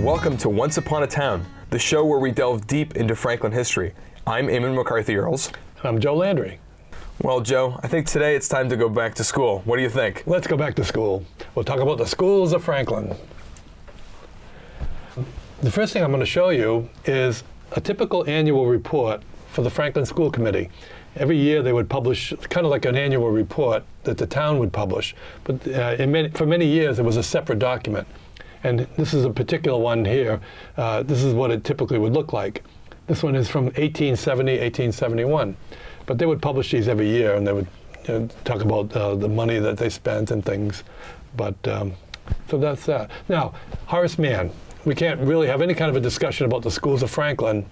and welcome to Once Upon a Town, the show where we delve deep into Franklin history. I'm Eamon McCarthy-Earls. I'm Joe Landry. Well, Joe, I think today it's time to go back to school. What do you think? Let's go back to school. We'll talk about the schools of Franklin. The first thing I'm going to show you is a typical annual report for the Franklin School Committee. Every year they would publish kind of like an annual report that the town would publish, but for many years it was a separate document. And this is a particular one here. This is what it typically would look like. This one is from 1870, 1871. But they would publish these every year, and they would talk about the money that they spent and things. But so that's that. Now, Horace Mann. We can't really have any kind of a discussion about the schools of Franklin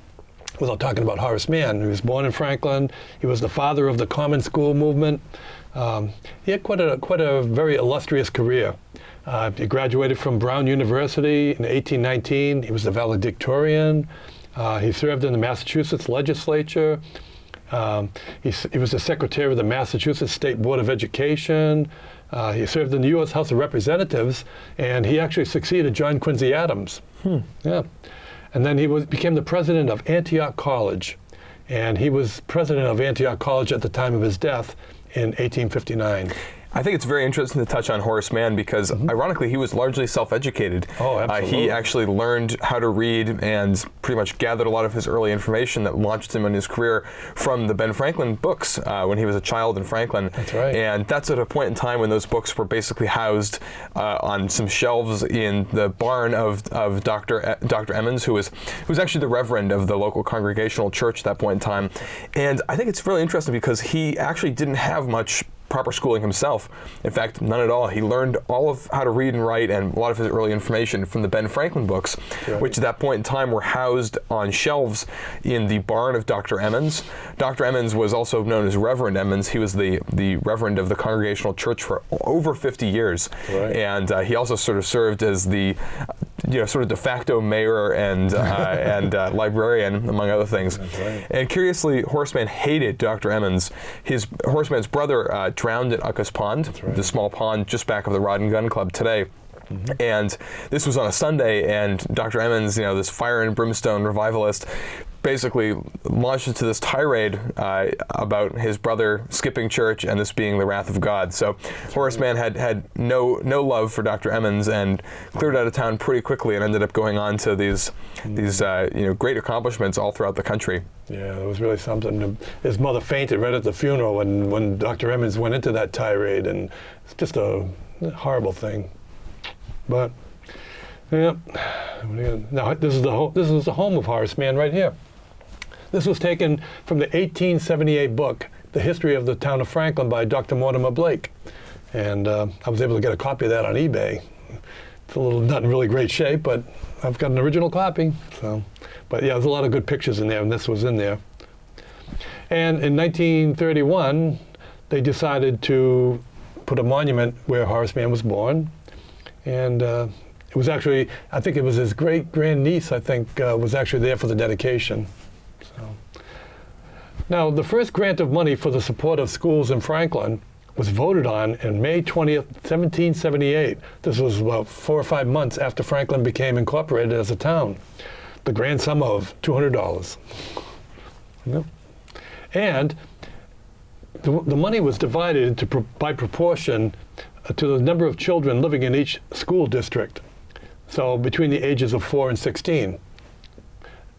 without talking about Horace Mann. He was born in Franklin. He was the father of the Common School movement. He had quite a very illustrious career. He graduated from Brown University in 1819. He was the valedictorian. He served in the Massachusetts legislature. He was the secretary of the Massachusetts State Board of Education. He served in the U.S. House of Representatives, and he actually succeeded John Quincy Adams. Yeah. And then he became the president of Antioch College. And he was president of Antioch College at the time of his death in 1859. I think it's very interesting to touch on Horace Mann because, ironically, he was largely self-educated. Oh, absolutely. He actually learned how to read and pretty much gathered a lot of his early information that launched him in his career from the Ben Franklin books when he was a child in Franklin. That's right. And that's at a point in time when those books were basically housed on some shelves in the barn of Dr. Emmons, who was actually the reverend of the local Congregational Church at that point in time. And I think it's really interesting because he actually didn't have much proper schooling himself. In fact, none at all. He learned all of how to read and write and a lot of his early information from the Ben Franklin books, which at that point in time were housed on shelves in the barn of Dr. Emmons. Dr. Emmons was also known as Reverend Emmons. He was the reverend of the Congregational Church for over 50 years. Right. And he also sort of served as the sort of de facto mayor and librarian, among other things. That's right. And curiously, Horace Mann hated Dr. Emmons. Horace Mann's brother drowned at Uckus Pond, the small pond just back of the Rod and Gun Club today. And this was on a Sunday, and Dr. Emmons, this fire and brimstone revivalist, basically launched into this tirade about his brother skipping church and this being the wrath of God. So Horace Mann had no love for Dr. Emmons and cleared out of town pretty quickly and ended up going on to these great accomplishments all throughout the country. Yeah, it was really something. His mother fainted right at the funeral when Dr. Emmons went into that tirade, and it's just a horrible thing. But yeah, now this is the home of Horace Mann right here. This was taken from the 1878 book, The History of the Town of Franklin by Dr. Mortimer Blake. And I was able to get a copy of that on eBay. It's not in really great shape, but I've got an original copy. But yeah, there's a lot of good pictures in there, and this was in there. And in 1931, they decided to put a monument where Horace Mann was born. And it was actually, I think it was his great-grandniece, was actually there for the dedication. Now, the first grant of money for the support of schools in Franklin was voted on May 20th, 1778. This was about 4 or 5 months after Franklin became incorporated as a town. The grand sum of $200. Yep. And the money was divided by proportion to the number of children living in each school district. So between the ages of 4 and 16.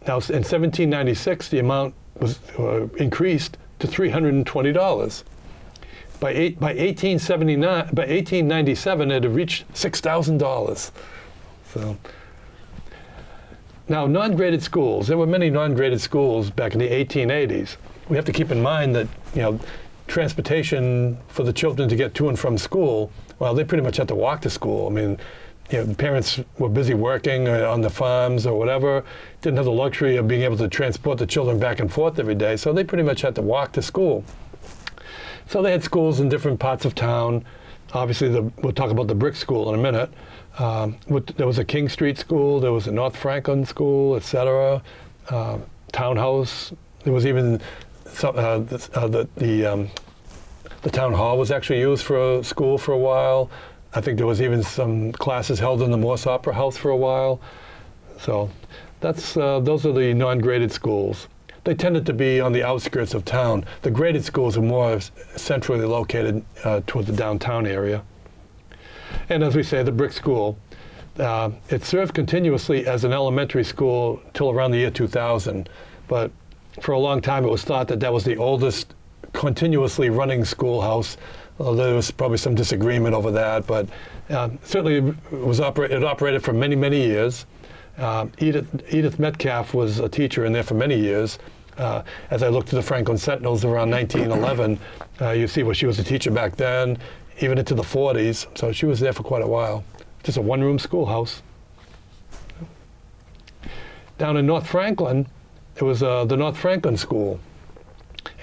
Now, in 1796, the amount was increased to $320. By 1897, it had reached $6,000. So now, non-graded schools. There were many non-graded schools back in the 1880s. We have to keep in mind that transportation for the children to get to and from school. Well, they pretty much had to walk to school. I mean, the parents were busy working on the farms or whatever, didn't have the luxury of being able to transport the children back and forth every day, so they pretty much had to walk to school. So they had schools in different parts of town. Obviously, we'll talk about the brick school in a minute. There was a King Street school, there was a North Franklin school, etc. Townhouse. There was even the town hall was actually used for a school for a while. I think there was even some classes held in the Morse Opera House for a while. So those are the non-graded schools. They tended to be on the outskirts of town. The graded schools are more centrally located toward the downtown area. And as we say, the brick school, it served continuously as an elementary school till around the year 2000. But for a long time, it was thought that that was the oldest continuously running schoolhouse. Although there was probably some disagreement over that, but certainly it operated for many, many years. Edith Metcalf was a teacher in there for many years. As I looked at the Franklin Sentinels around 1911, you see where she was a teacher back then, even into the 40s. So she was there for quite a while. Just a one-room schoolhouse. Down in North Franklin, it was the North Franklin School.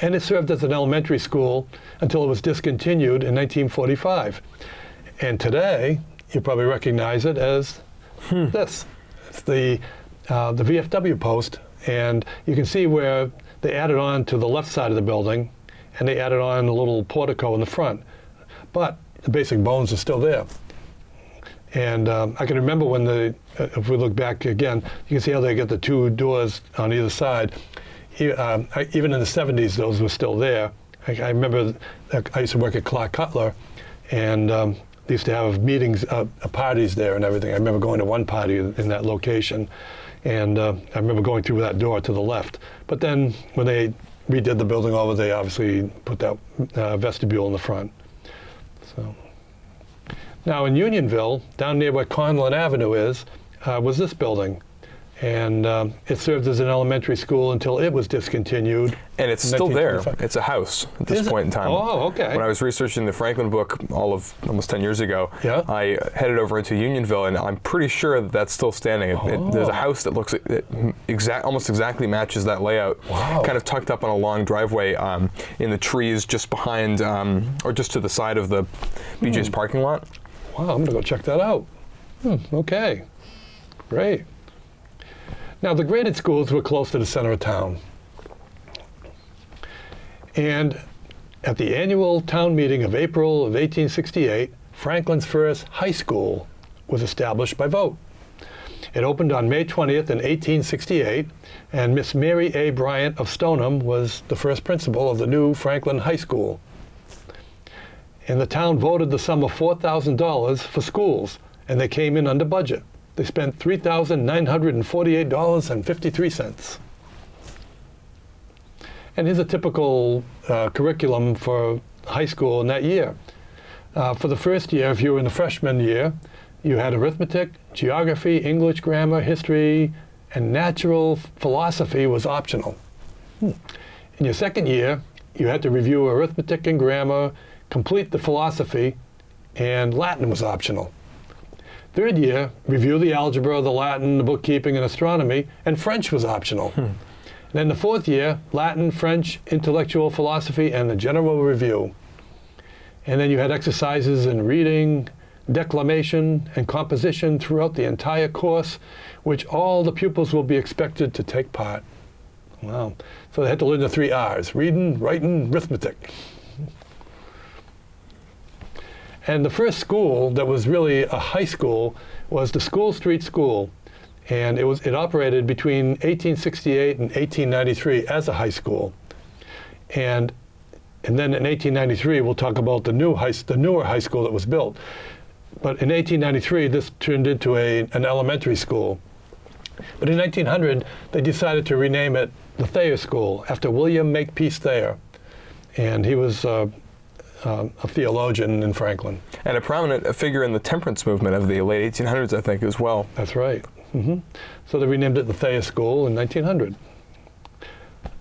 And it served as an elementary school until it was discontinued in 1945. And today, you probably recognize it as this. It's the VFW post, and you can see where they added on to the left side of the building, and they added on a little portico in the front. But the basic bones are still there. And I can remember when if we look back again, you can see how they get the two doors on either side. Even in the 70s, those were still there. I remember I used to work at Clark Cutler, and they used to have meetings, parties there and everything. I remember going to one party in that location, and I remember going through that door to the left. But then when they redid the building over, they obviously put that vestibule in the front. So now in Unionville, down near where Conlin Avenue is, was this building. And it served as an elementary school until it was discontinued. And it's still there. It's a house at this point in time. Oh, okay. When I was researching the Franklin book almost 10 years ago, yeah. I headed over into Unionville, and I'm pretty sure that that's still standing. There's a house that looks almost exactly matches that layout. Wow. Kind of tucked up on a long driveway in the trees just behind, or just to the side of the BJ's parking lot. Wow, I'm going to go check that out. Okay, great. Now, the graded schools were close to the center of town. And at the annual town meeting of April of 1868, Franklin's first high school was established by vote. It opened on May 20th in 1868, and Miss Mary A. Bryant of Stoneham was the first principal of the new Franklin High School. And the town voted the sum of $4,000 for schools, and they came in under budget. They spent $3,948.53. And here's a typical curriculum for high school in that year. For the first year, if you were in the freshman year, you had arithmetic, geography, English, grammar, history, and natural philosophy was optional. In your second year, you had to review arithmetic and grammar, complete the philosophy, and Latin was optional. Third year, review the algebra, the Latin, the bookkeeping, and astronomy, and French was optional. And then the fourth year, Latin, French, intellectual philosophy, and the general review. And then you had exercises in reading, declamation, and composition throughout the entire course, which all the pupils will be expected to take part. Wow. So they had to learn the 3 R's, reading, writing, arithmetic. And the first school that was really a high school was the School Street School. And it operated between 1868 and 1893 as a high school. And then in 1893, we'll talk about the newer high school that was built. But in 1893, this turned into an elementary school. But in 1900, they decided to rename it the Thayer School after William Makepeace Thayer. And he was a theologian in Franklin. And a prominent figure in the temperance movement of the late 1800s, I think, as well. That's right. So they renamed it the Thayer School in 1900.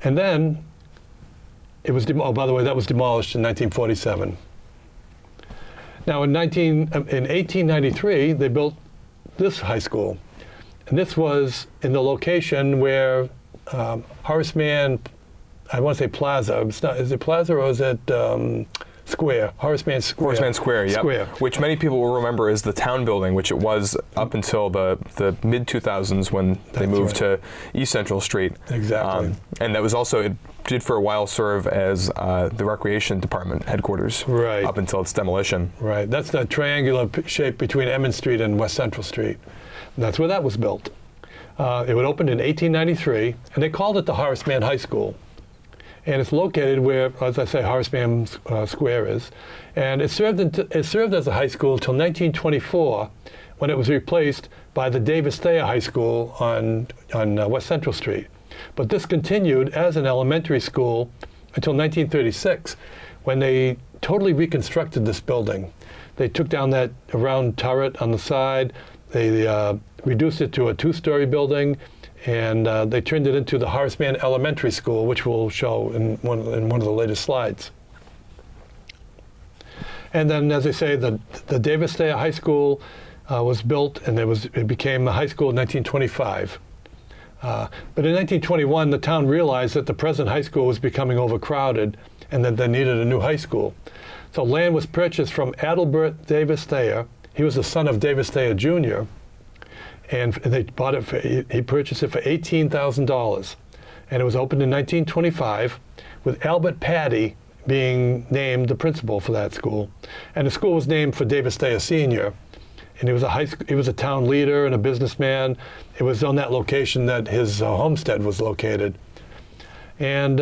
And then it was, by the way, that was demolished in 1947. Now in 1893, they built this high school. And this was in the location where Horace Mann, I want to say Plaza. Is it Plaza or is it Square? Horace Mann Square. Horace Mann Square, yeah. Which many people will remember as the town building, which it was up until the mid-2000s when they moved to East Central Street. Exactly. And that was also, it did for a while serve as the Recreation Department headquarters. Right. Up until its demolition. Right. That's the triangular shape between Emmons Street and West Central Street. And that's where that was built. It would open in 1893, and they called it the Horace Mann High School. And it's located where, as I say, Horace Mann Square is. And it served as a high school until 1924, when it was replaced by the Davis Thayer High School on West Central Street. But this continued as an elementary school until 1936, when they totally reconstructed this building. They took down that round turret on the side. They reduced it to a 2-story building, and they turned it into the Horace Mann Elementary School, which we'll show in one of the latest slides. And then, as I say, the Davis Thayer High School was built, and it became a high school in 1925. But in 1921, the town realized that the present high school was becoming overcrowded and that they needed a new high school. So land was purchased from Adelbert Davis Thayer. He was the son of Davis Thayer Jr., and they bought it he purchased it for $18,000. And it was opened in 1925 with Albert Patty being named the principal for that school. And the school was named for Davis Thayer Sr., and he was a town leader and a businessman. It was on that location that his homestead was located. And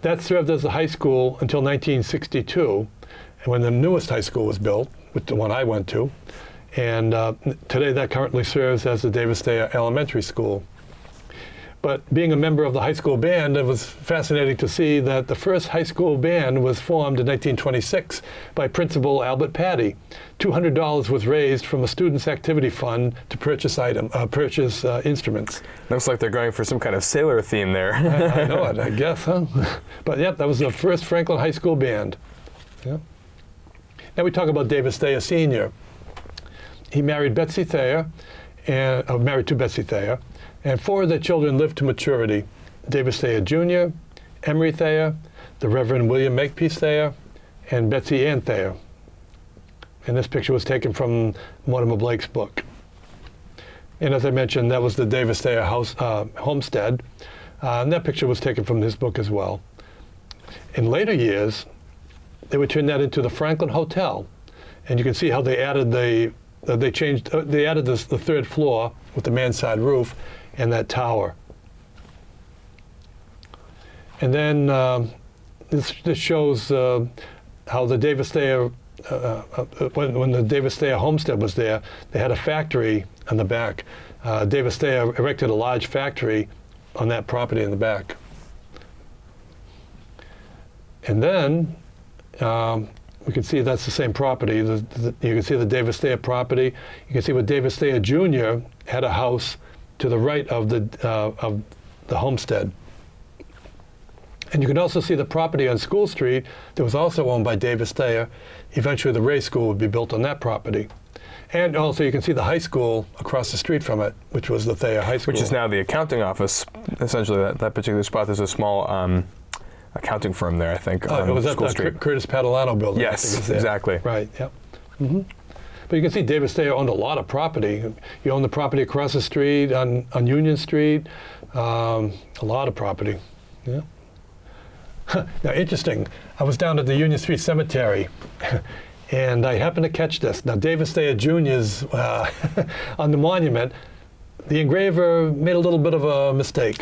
that served as a high school until 1962, when the newest high school was built, with the one I went to. And today that currently serves as the Davis Thayer Elementary School. But being a member of the high school band, it was fascinating to see that the first high school band was formed in 1926 by Principal Albert Patty. $200 was raised from a students' activity fund to purchase instruments. Looks like they're going for some kind of sailor theme there. I know it, I guess, huh? But yep, that was the first Franklin High School band. Yeah. Now we talk about Davis Thayer Sr. He married Betsy Thayer, married to Betsy Thayer, and 4 of their children lived to maturity: Davis Thayer Jr., Emery Thayer, the Reverend William Makepeace Thayer, and Betsy Ann Thayer. And this picture was taken from Mortimer Blake's book. And as I mentioned, that was the Davis Thayer homestead. And that picture was taken from his book as well. In later years, they would turn that into the Franklin Hotel. And you can see how they added they added the 3rd floor with the mansard roof and that tower. And then this shows how the Davis Thayer, when the Davis Thayer homestead was there, they had a factory on the back. Davis Thayer erected a large factory on that property in the back. And then we can see that's the same property. You can see the Davis Thayer property. You can see where Davis Thayer Jr. had a house to the right of the homestead. And you can also see the property on School Street that was also owned by Davis Thayer. Eventually the Ray School would be built on that property. And also you can see the high school across the street from it, which was the Thayer High School. Which is now the accounting office. Essentially that particular spot, there's a small accounting firm there, I think, on it was School at the Street. Curtis Padalano building. Yes, exactly. Right, yep. Mm-hmm. But you can see Davis Thayer owned a lot of property. He owned the property across the street on Union Street, a lot of property. Yeah. Now, interesting, I was down at the Union Street Cemetery, and I happened to catch this. Now, Davis Thayer Jr.'s on the monument, the engraver made a little bit of a mistake.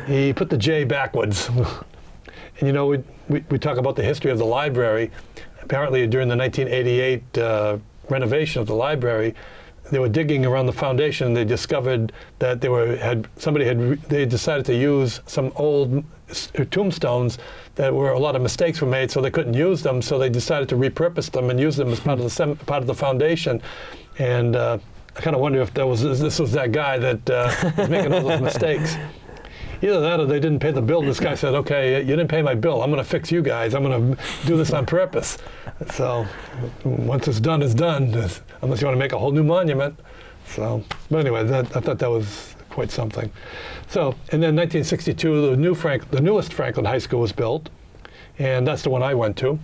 He put the J backwards. And you know, we talk about the history of the library. Apparently, during the 1988 renovation of the library, they were digging around the foundation, and they discovered that they decided to use some old tombstones that were a lot of mistakes were made, so they couldn't use them. So they decided to repurpose them and use them as part of the foundation. And I kind of wonder if this was that guy that was making all those mistakes. Either that or they didn't pay the bill. This guy said, okay, you didn't pay my bill. I'm going to fix you guys. I'm going to do this on purpose. So once it's done, it's done, unless you want to make a whole new monument. So, but anyway, I thought that was quite something. So, and then 1962, the newest Franklin High School was built, and that's the one I went to.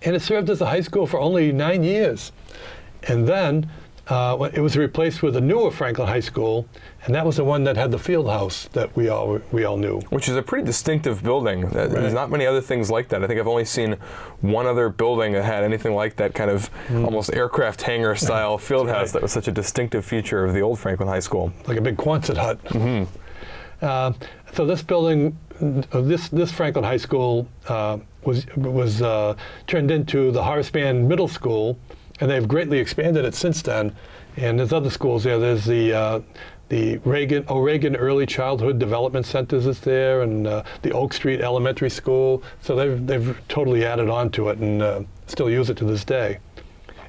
And it served as a high school for only 9 years. And then it was replaced with a newer Franklin High School, and that was the one that had the field house that we all knew. Which is a pretty distinctive building. Right. There's not many other things like that. I think I've only seen one other building that had anything like that kind of almost aircraft hangar style field house Right. that was such a distinctive feature of the old Franklin High School. Like a big Quonset hut. So this building, this Franklin High School was turned into the Horace Mann Middle School, and they've greatly expanded it since then. And there's other schools there. There's the O'Regan Early Childhood Development Centers is there, and the Oak Street Elementary School. So they've totally added on to it and still use it to this day.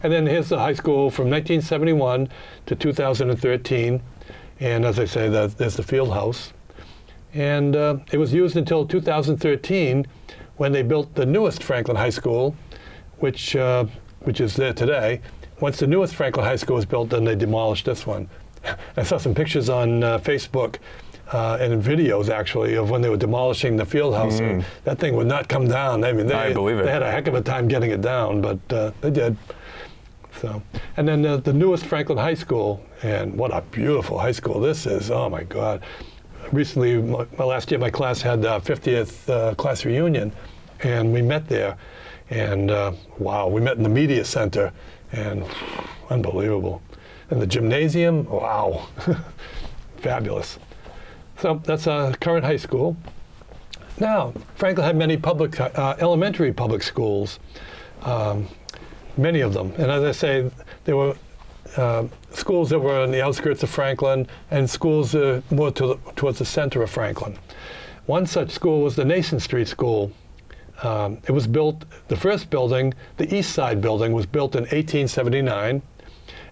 And then here's the high school from 1971 to 2013. And as I say, there's the field house. And it was used until 2013 when they built the newest Franklin High School, which is there today. Once the newest Franklin High School was built, then they demolished this one. I saw some pictures on Facebook and videos, actually, of when they were demolishing the field house. And that thing would not come down. I mean, I believe it. They had a heck of a time getting it down, but they did. So, and then the newest Franklin High School, and what a beautiful high school this is. Oh, my God. Recently, last year, my class had 50th class reunion, and we met there. And wow, we met in the media center, and unbelievable. And the gymnasium, wow, fabulous. So that's a current high school. Now, Franklin had many public, elementary public schools, many of them. And as I say, there were schools that were on the outskirts of Franklin and schools more towards the center of Franklin. One such school was the Nason Street School. It was built, the first building, the East Side building, was built in 1879,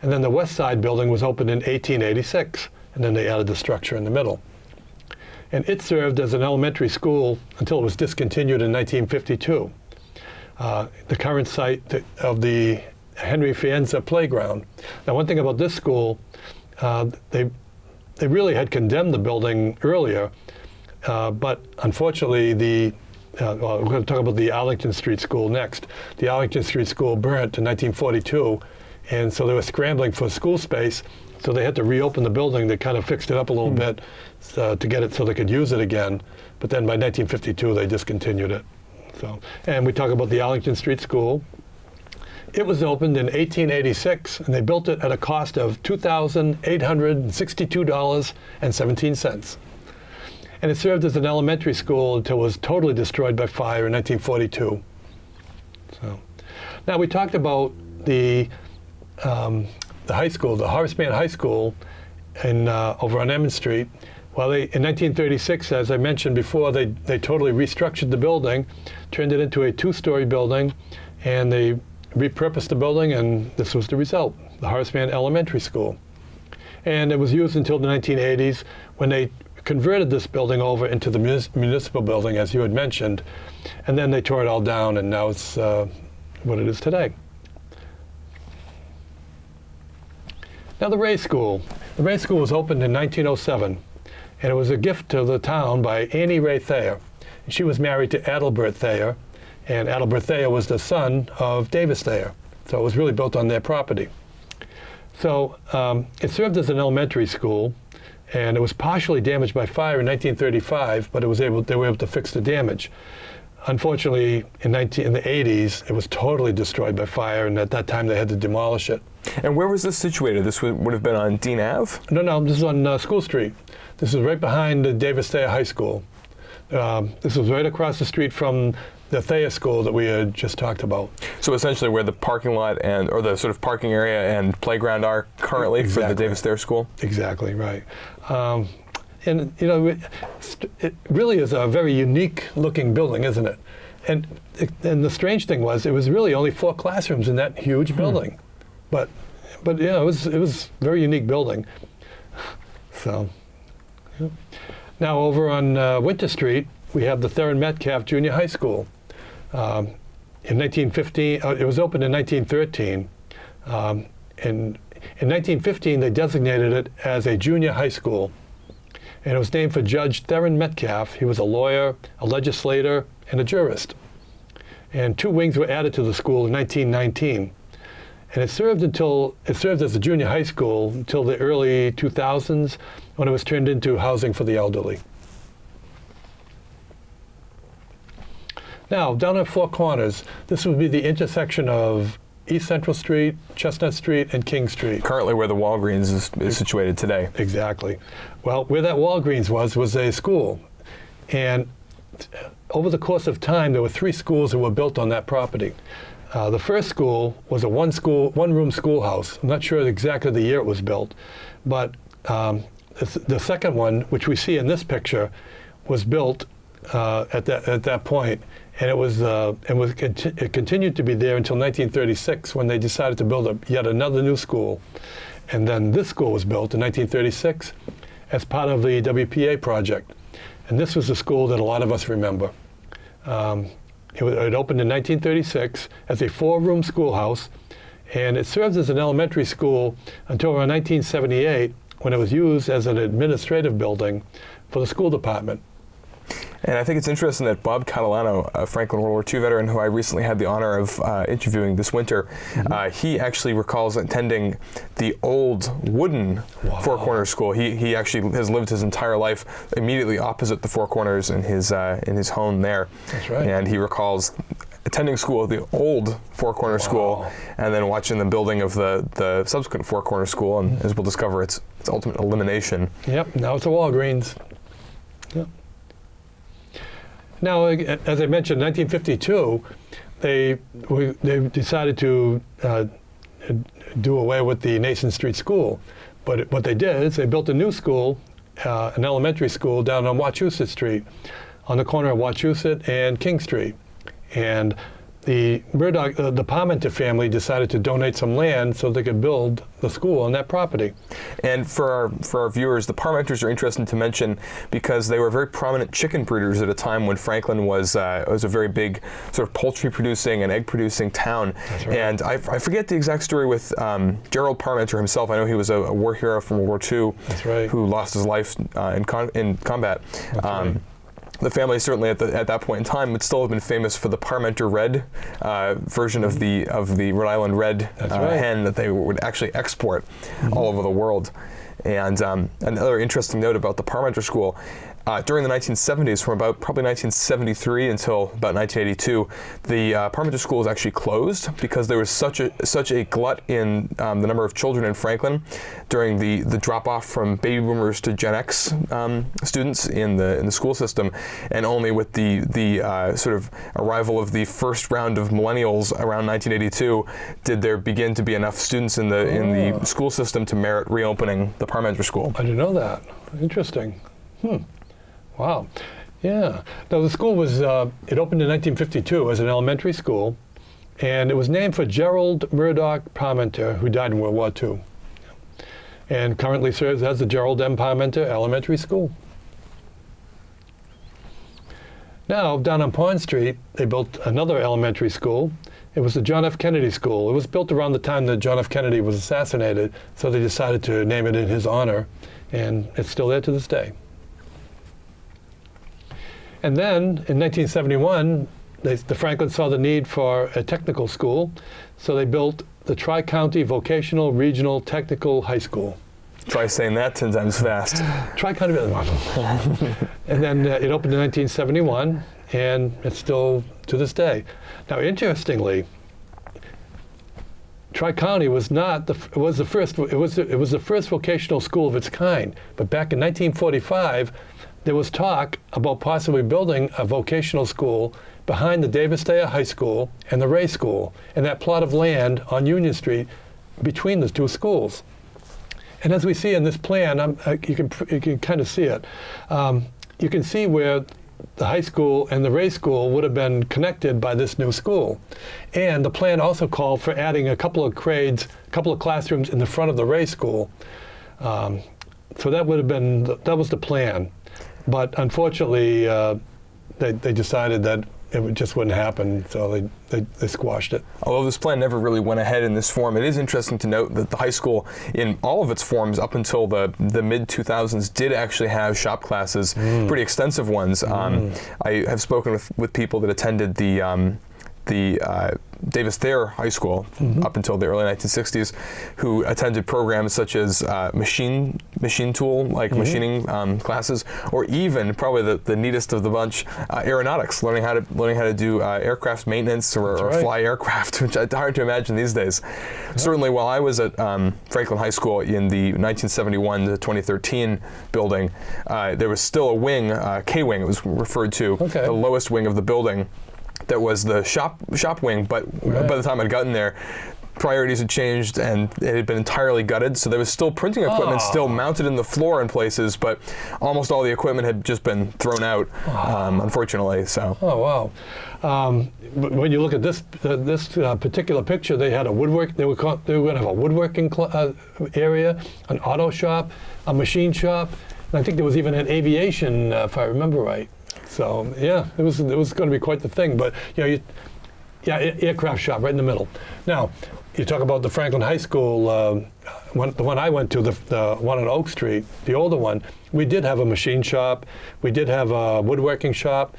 and then the West Side building was opened in 1886, and then they added the structure in the middle. And it served as an elementary school until it was discontinued in 1952. The current site of the Henry Fienza Playground. Now, one thing about this school, they really had condemned the building earlier, but unfortunately well, we're going to talk about the Arlington Street School next. The Arlington Street School burnt in 1942, and so they were scrambling for school space, so they had to reopen the building. They kind of fixed it up a little bit to get it so they could use it again, but then by 1952 they discontinued it. So, and we talk about the Arlington Street School. It was opened in 1886, and they built it at a cost of $2,862.17. And it served as an elementary school until it was totally destroyed by fire in 1942. So, now we talked about the high school, the Horace Mann High School, over on Emmons Street. Well, in 1936, as I mentioned before, they totally restructured the building, turned it into a two-story building, and they repurposed the building, and this was the result, the Horace Mann Elementary School. And it was used until the 1980s when they converted this building over into the municipal building, as you had mentioned, and then they tore it all down, and now it's what it is today. Now, the Ray School. The Ray School was opened in 1907, and it was a gift to the town by Annie Ray Thayer. She was married to Adelbert Thayer, and Adelbert Thayer was the son of Davis Thayer, so it was really built on their property. So it served as an elementary school, and it was partially damaged by fire in 1935, but they were able to fix the damage. Unfortunately, in the 80s, it was totally destroyed by fire, and at that time they had to demolish it. And where was this situated? This would have been on Dean Ave? No, this is on School Street. This is right behind the Davis Thayer High School. This was right across the street from the Thayer School that we had just talked about. So essentially where the parking lot or the sort of parking area and playground are currently for the Davis Thayer School? Exactly, right. And, you know, it really is a very unique looking building, isn't it? And the strange thing was, it was really only 4 classrooms in that huge building. But you know, it was a very unique building. So, yeah. Now over on Winter Street, we have the Theron Metcalf Junior High School. In 1915, it was opened in 1913. In 1915, they designated it as a junior high school. And it was named for Judge Theron Metcalf. He was a lawyer, a legislator, and a jurist. And 2 wings were added to the school in 1919. And it served as a junior high school until the early 2000s, when it was turned into housing for the elderly. Now, down at Four Corners, this would be the intersection of East Central Street, Chestnut Street, and King Street. Currently where the Walgreens is situated today. Exactly. Well, where that Walgreens was a school. And over the course of time, there were 3 schools that were built on that property. The first school was a one-room schoolhouse. I'm not sure exactly the year it was built, but the second one, which we see in this picture, was built at that point, and it continued to be there until 1936, when they decided to build yet another new school. And then this school was built in 1936 as part of the WPA project. And this was the school that a lot of us remember. It opened in 1936 as a 4-room schoolhouse, and it served as an elementary school until around 1978, when it was used as an administrative building for the school department. And I think it's interesting that Bob Catalano, a Franklin World War II veteran who I recently had the honor of interviewing this winter, he actually recalls attending the old wooden Four Corners School. He actually has lived his entire life immediately opposite the Four Corners in his home there. That's right. And he recalls attending school at the old Four Corners School, and then watching the building of the subsequent Four Corners School, and as we'll discover, its ultimate elimination. Yep, now it's a Walgreens. Yep. Now, as I mentioned, 1952, they decided to do away with the Nason Street School. But what they did is they built a new school, an elementary school, down on Wachusett Street, on the corner of Wachusett and King Street. And the Parmenter family decided to donate some land so they could build the school on that property. And for our viewers, the Parmenters are interesting to mention because they were very prominent chicken breeders at a time when Franklin was a very big sort of poultry producing and egg producing town. That's right. And I forget the exact story with Gerald Parmenter himself. I know he was a war hero from World War II. That's right. Who lost his life in combat. That's right. The family certainly at that point in time would still have been famous for the Parmenter Red version of the Rhode Island Red hen that they would actually export all over the world. And another interesting note about the Parmenter School, during the 1970s, from about probably 1973 until about 1982, the Parmenter School was actually closed because there was such a glut in the number of children in Franklin during the drop-off from baby boomers to Gen X students in the school system, and only with the sort of arrival of the first round of millennials around 1982 did there begin to be enough students in the school system to merit reopening the Parmenter School. I didn't know that. Interesting. Wow. Yeah. Now the school was, it opened in 1952 as an elementary school, and it was named for Gerald Murdoch Parmenter, who died in World War II, and currently serves as the Gerald M. Parmenter Elementary School. Now, down on Pond Street, they built another elementary school. It was the John F. Kennedy School. It was built around the time that John F. Kennedy was assassinated, so they decided to name it in his honor, and it's still there to this day. And then, in 1971, the Franklin saw the need for a technical school, so they built the Tri-County Vocational Regional Technical High School. Try saying that 10 times fast. Tri-County. And then it opened in 1971, and it's still to this day. Now, interestingly, Tri-County was the first vocational school of its kind. But back in 1945, there was talk about possibly building a vocational school behind the Davis Thayer High School and the Ray School, in that plot of land on Union Street between the two schools. And as we see in this plan, you can kind of see it. You can see where the high school and the Ray School would have been connected by this new school. And the plan also called for adding a couple of classrooms in the front of the Ray School. So that was the plan. But unfortunately, they decided that it just wouldn't happen, so they squashed it. Although this plan never really went ahead in this form, it is interesting to note that the high school, in all of its forms up until the mid-2000s, did actually have shop classes, pretty extensive ones. I have spoken with people that attended the the Davis Thayer High School up until the early 1960s, who attended programs such as machine tool, like machining classes, or even probably the neatest of the bunch, aeronautics, learning how to do aircraft maintenance or fly aircraft, which is hard to imagine these days. Certainly, while I was at Franklin High School in the 1971 to 2013 building, there was still a wing, K-wing, it was referred to, the lowest wing of the building. That was the shop wing, but by the time I'd gotten there, priorities had changed and it had been entirely gutted. So there was still printing equipment still mounted in the floor in places, but almost all the equipment had just been thrown out, unfortunately. So. Oh wow! When you look at this particular picture, they had a woodwork. They were going to have a woodworking area, an auto shop, a machine shop, and I think there was even an aviation, if I remember right. So yeah, it was going to be quite the thing. But aircraft shop right in the middle. Now, you talk about the Franklin High School, the one I went to, the one on Oak Street, the older one. We did have a machine shop. We did have a woodworking shop.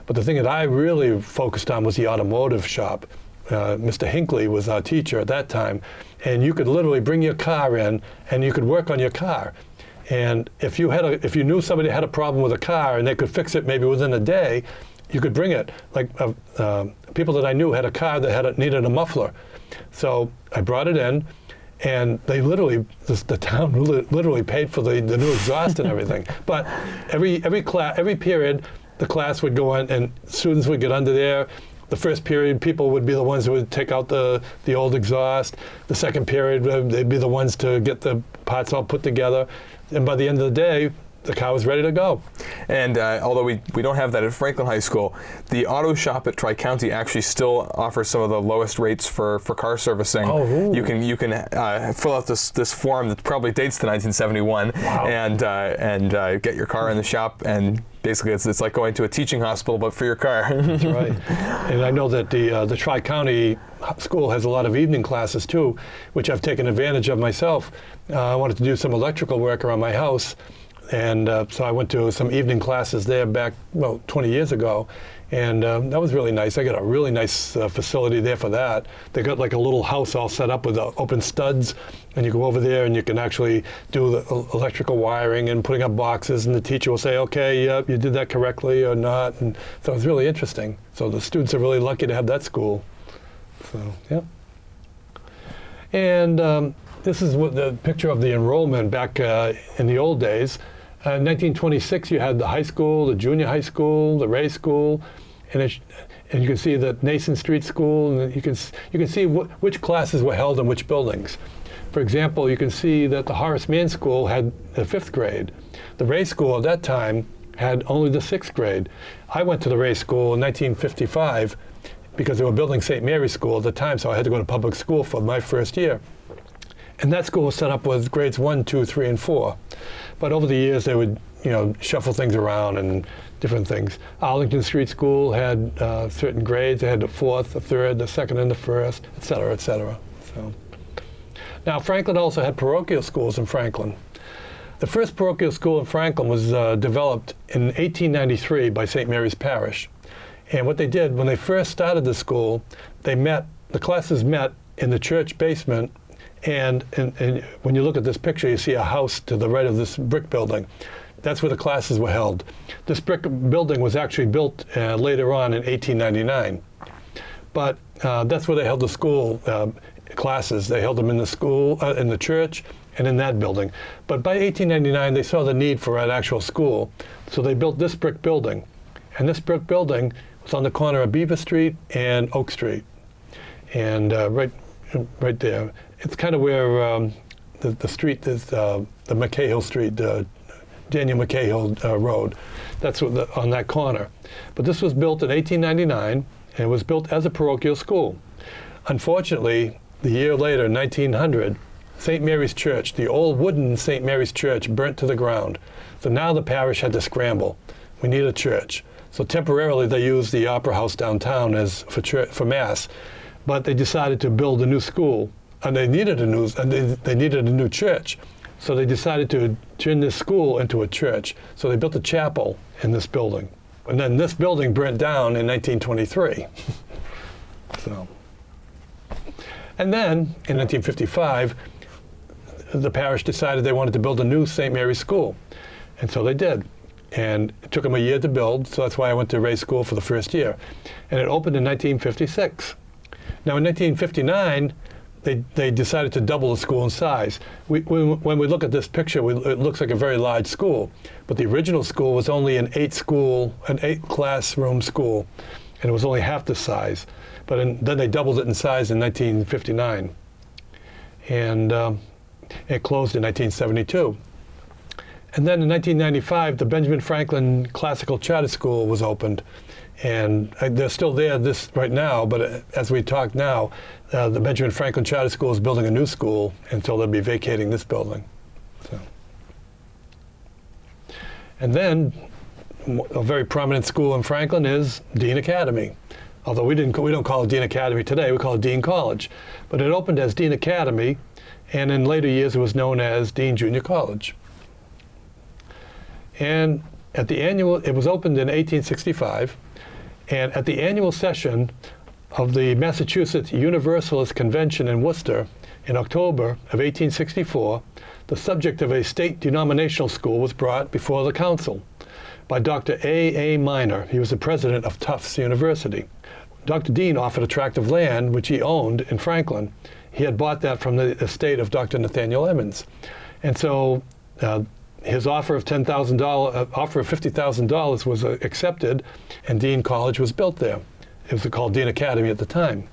But the thing that I really focused on was the automotive shop. Mr. Hinckley was our teacher at that time, and you could literally bring your car in, and you could work on your car. And if you knew somebody had a problem with a car and they could fix it maybe within a day, you could bring it. Like people that I knew had a car that needed a muffler, so I brought it in, and they literally, the town literally paid for the new exhaust and everything. But every period, the class would go in and students would get under there. The first period, people would be the ones who would take out the old exhaust. The second period, they'd be the ones to get the parts all put together. And by the end of the day, the car was ready to go. And although we don't have that at Franklin High School, the auto shop at Tri-County actually still offers some of the lowest rates for car servicing. Oh, you can fill out this form that probably dates to 1971, and get your car in the shop, and basically it's like going to a teaching hospital but for your car. That's right. And I know that the Tri-County school has a lot of evening classes too, which I've taken advantage of myself. I wanted to do some electrical work around my house. And so I went to some evening classes there back, 20 years ago. And that was really nice. I got a really nice facility there for that. They got like a little house all set up with open studs. And you go over there and you can actually do the electrical wiring and putting up boxes. And the teacher will say, okay, yep, you did that correctly or not. And so it's really interesting. So the students are really lucky to have that school. So, yeah. And this is what the picture of the enrollment back in the old days. In 1926, you had the high school, the junior high school, the Ray School, and you can see the Nason Street School, and you can see which classes were held in which buildings. For example, you can see that the Horace Mann School had the 5th grade. The Ray School at that time had only the 6th grade. I went to the Ray School in 1955 because they were building St. Mary's School at the time, so I had to go to public school for my first year. And that school was set up with grades 1, 2, 3, and 4. But over the years, they would, shuffle things around and different things. Arlington Street School had certain grades. They had the 4th, the 3rd, the 2nd, and the 1st, et cetera, et cetera. So, now, Franklin also had parochial schools in Franklin. The first parochial school in Franklin was developed in 1893 by St. Mary's Parish. And what they did, when they first started the school, the classes met in the church basement. And when you look at this picture, you see a house to the right of this brick building. That's where the classes were held. This brick building was actually built later on in 1899. But that's where they held the school classes. They held them in the school, in the church, and in that building. But by 1899, they saw the need for an actual school. So they built this brick building. And this brick building was on the corner of Beaver Street and Oak Street. And right there. It's kind of where the street is, the McCahill Street, Daniel McCahill Road. That's on that corner. But this was built in 1899, and it was built as a parochial school. Unfortunately, the year later, 1900, St. Mary's Church, the old wooden St. Mary's Church, burnt to the ground. So now the parish had to scramble. We need a church. So temporarily, they used the Opera House downtown for Mass. But they decided to build a new school. And they needed a new church, so they decided to turn this school into a church. So they built a chapel in this building, and then this building burnt down in 1923. So, and then in 1955, the parish decided they wanted to build a new St. Mary's School, and so they did. And it took them a year to build, so that's why I went to Ray School for the first year. And it opened in 1956. Now in 1959, they decided to double the school in size. When we look at this picture, it looks like a very large school, but the original school was only an 8-classroom school, and it was only half the size. But then they doubled it in size in 1959, and it closed in 1972. And then in 1995, the Benjamin Franklin Classical Charter School was opened. And they're still there right now, but as we talk now, the Benjamin Franklin Charter School is building a new school, and so they'll be vacating this building. So. And then a very prominent school in Franklin is Dean Academy. Although we don't call it Dean Academy today, we call it Dean College. But it opened as Dean Academy, and in later years it was known as Dean Junior College. And it was opened in 1865, and at the annual session of the Massachusetts Universalist Convention in Worcester in October of 1864, the subject of a state denominational school was brought before the council by Dr. A. Minor. He was the president of Tufts University. Dr. Dean offered a tract of land which he owned in Franklin. He had bought that from the estate of Dr. Nathaniel Emmons. And so his offer of $50,000 was accepted, and Dean College was built there. It was called Dean Academy at the time.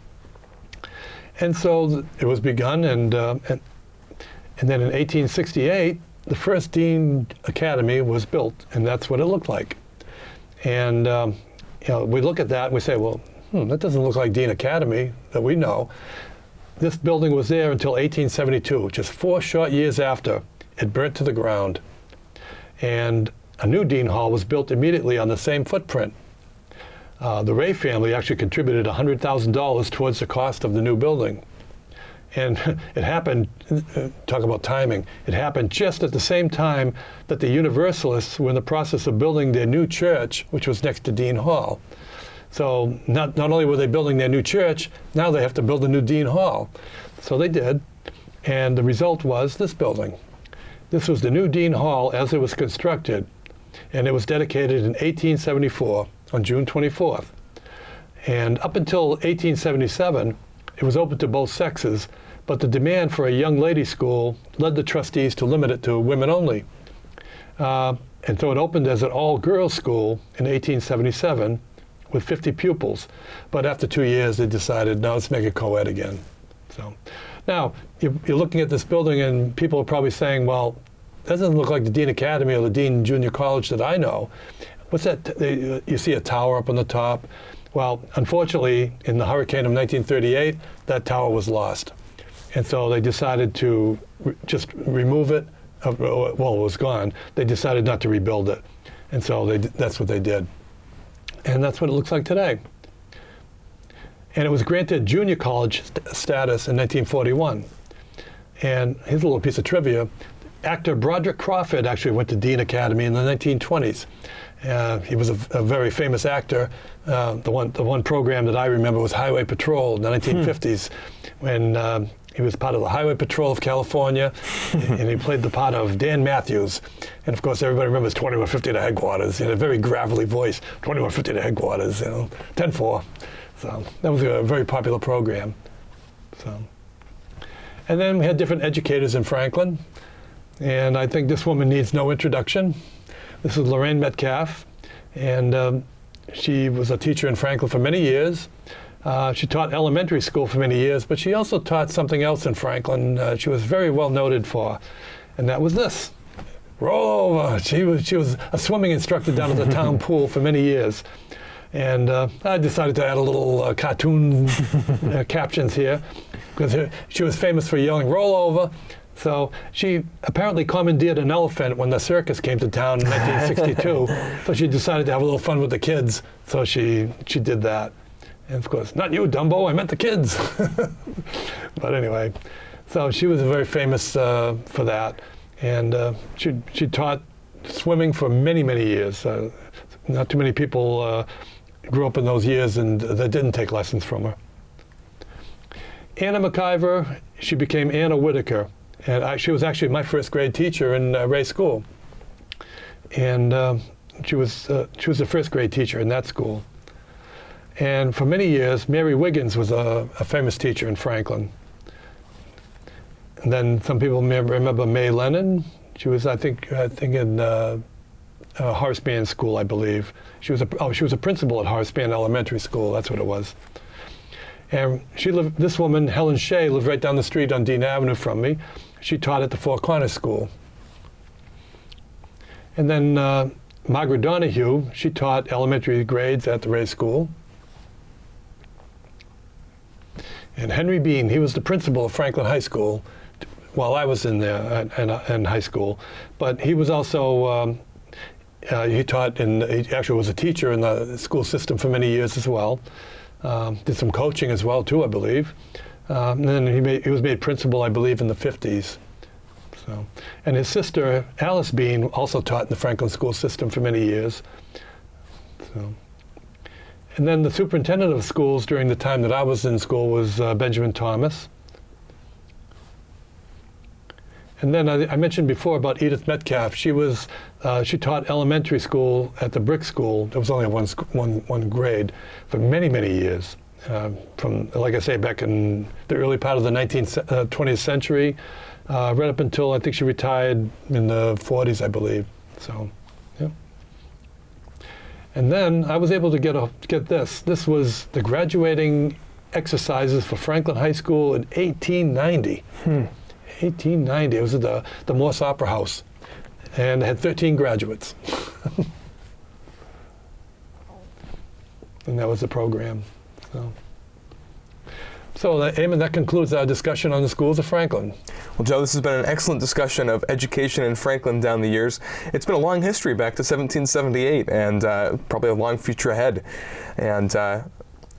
And so it was begun, and then in 1868, the first Dean Academy was built, and that's what it looked like. And we look at that and we say, well, that doesn't look like Dean Academy that we know. This building was there until 1872, just 4 short years after it burnt to the ground. And a new Dean Hall was built immediately on the same footprint. The Ray family actually contributed $100,000 towards the cost of the new building. And it happened, talk about timing, it happened just at the same time that the Universalists were in the process of building their new church, which was next to Dean Hall. So not only were they building their new church, now they have to build a new Dean Hall. So they did, and the result was this building. This was the new Dean Hall as it was constructed, and it was dedicated in 1874 on June 24th. And up until 1877, it was open to both sexes, but the demand for a young ladies' school led the trustees to limit it to women only. And so it opened as an all-girls school in 1877 with 50 pupils. But after 2 years, they decided, no, let's make it co-ed again. So now, you're looking at this building, and people are probably saying, well, that doesn't look like the Dean Academy or the Dean Junior College that I know. What's that? You see a tower up on the top. Well, unfortunately, in the hurricane of 1938, that tower was lost. And so they decided to just remove it. Well, it was gone. They decided not to rebuild it. And so that's what they did. And that's what it looks like today. And it was granted junior college status in 1941. And here's a little piece of trivia. Actor Broderick Crawford actually went to Dean Academy in the 1920s. He was a very famous actor. The one program that I remember was Highway Patrol in the 1950s, when he was part of the Highway Patrol of California, and he played the part of Dan Matthews. And of course, everybody remembers 2150 to headquarters, a very gravelly voice, 2150 to headquarters, 10-4. So that was a very popular program. So, and then we had different educators in Franklin, and I think this woman needs no introduction. This is Lorraine Metcalf, and she was a teacher in Franklin for many years. She taught elementary school for many years, but she also taught something else in Franklin she was very well noted for, and that was this. Roll over. She was a swimming instructor down at the town pool for many years. And I decided to add a little cartoon captions here, because she was famous for yelling, roll over. So she apparently commandeered an elephant when the circus came to town in 1962. So she decided to have a little fun with the kids. So she did that. And of course, not you, Dumbo, I meant the kids. But anyway, so she was very famous for that. And she taught swimming for many, many years. Not too many people grew up in those years and that didn't take lessons from her. Anna McIver, she became Anna Whitaker. And she was actually my first grade teacher in Ray School. And she was the first grade teacher in that school. And for many years, Mary Wiggins was a famous teacher in Franklin. And then some people may remember May Lennon. She was, I think in Horace Mann School, I believe. She was a principal at Horace Mann Elementary School. That's what it was. And this woman, Helen Shea, lived right down the street on Dean Avenue from me. She taught at the Four Corners School. And then Margaret Donahue, she taught elementary grades at the Ray School. And Henry Bean, he was the principal of Franklin High School while I was in there in high school. But he was also, he taught, he actually was a teacher in the school system for many years as well. Did some coaching as well, too, I believe. And then he was made principal, I believe, in the 50s. So, and his sister, Alice Bean, also taught in the Franklin school system for many years. So. And then the superintendent of schools during the time that I was in school was Benjamin Thomas. And then I mentioned before about Edith Metcalf. She taught elementary school at the Brick School. There was only one grade for many, many years. From, like I say, back in the early part of the 20th century, right up until I think she retired in the 40s, I believe. So, yeah. And then I was able to get this. This was the graduating exercises for Franklin High School in 1890. 1890. It was at the Morse Opera House, and it had 13 graduates. And that was the program. So Eamon, that concludes our discussion on the schools of Franklin. Well, Joe, this has been an excellent discussion of education in Franklin down the years. It's been a long history back to 1778 and probably a long future ahead. And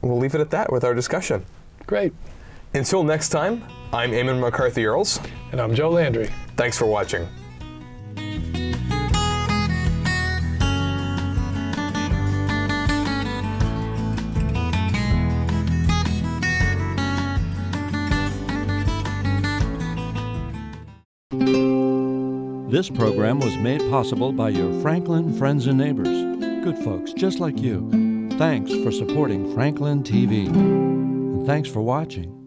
we'll leave it at that with our discussion. Great. Until next time, I'm Eamon McCarthy-Earls. And I'm Joe Landry. Thanks for watching. This program was made possible by your Franklin friends and neighbors, good folks just like you. Thanks for supporting Franklin TV. And thanks for watching.